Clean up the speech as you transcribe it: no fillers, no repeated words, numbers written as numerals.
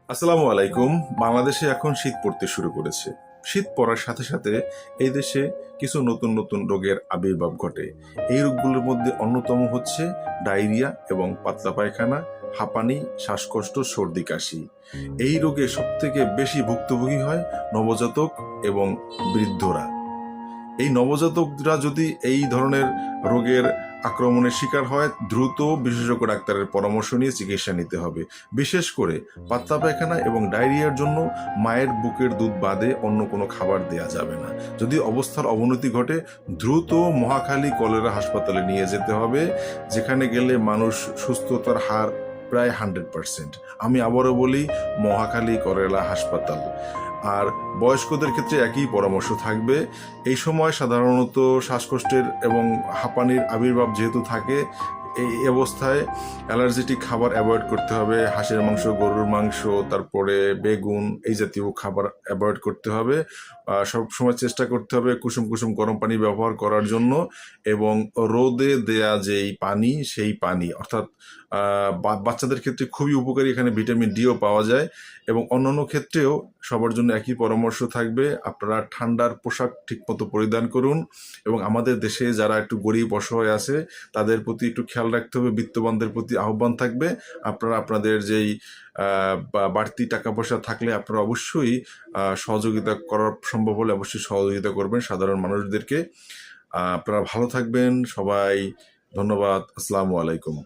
আসসালামু আলাইকুম। বাংলাদেশে এখন শীত পড়তে শুরু করেছে। শীত পড়ার সাথে সাথে এই দেশে কিছু নতুন নতুন রোগের আবির্ভাব ঘটে। এই রোগগুলোর মধ্যে অন্যতম হচ্ছে ডায়রিয়া এবং পাতলা পায়খানা, হাঁপানি, শ্বাসকষ্ট, সর্দি কাশি। এই রোগে সবথেকে বেশি ভুক্তভোগী হয় নবজাতক এবং বৃদ্ধরা। এই নবজাতকরা যদি এই ধরনের রোগের আক্রমণের শিকার হয়, দ্রুত বিশেষজ্ঞ ডাক্তারের পরামর্শ নিয়ে চিকিৎসা নিতে হবে। বিশেষ করে পাতলা পায়খানা এবং ডায়রিয়ার জন্য মায়ের বুকের দুধ বাদে অন্য কোনো খাবার দেয়া যাবে না। যদি অবস্থার অবনতি ঘটে, দ্রুত মহাখালী কলেরা হাসপাতালে নিয়ে যেতে হবে, যেখানে গেলে মানুষ সুস্থতার হার প্রায় 100%। আমি আবারও বলি, মহাখালী কলেরা হাসপাতাল। আর বয়স্কদের ক্ষেত্রে একই পরামর্শ থাকবে। এই সময় সাধারণত শ্বাসকষ্টের এবং হাঁপানির আবির্ভাব যেহেতু থাকে, এই অবস্থায় অ্যালার্জেটিক খাবার অ্যাভয়েড করতে হবে। হাঁসের মাংস, গরুর মাংস, তারপরে বেগুন, এই জাতীয় খাবার অ্যাভয়েড করতে হবে। সব সময় চেষ্টা করতে হবে কুসুম কুসুম গরম পানি ব্যবহার করার জন্য, এবং রোদে দেয়া যেই পানি, সেই পানি অর্থাৎ বাচ্চাদের ক্ষেত্রে খুবই উপকারী, এখানে ভিটামিন ডিও পাওয়া যায়। এবং অন্যান্য ক্ষেত্রেও সবার জন্য একই পরামর্শ থাকবে, আপনারা ঠান্ডার পোশাক ঠিকমতো পরিধান করুন। এবং আমাদের দেশে যারা একটু গরিব অসহায় আছে, তাদের প্রতি একটু খেয়াল রাখতে হবে। বিত্তবানদের প্রতি আহ্বান থাকবে, আপনারা আপনাদের যেই বাড়তি টাকা পয়সা থাকলে আপনারা অবশ্যই সহযোগিতা করার সম্ভব হলে অবশ্যই সহযোগিতা করবেন সাধারণ মানুষদেরকে। আপনারা ভালো থাকবেন সবাই। ধন্যবাদ। আসসালামু আলাইকুম।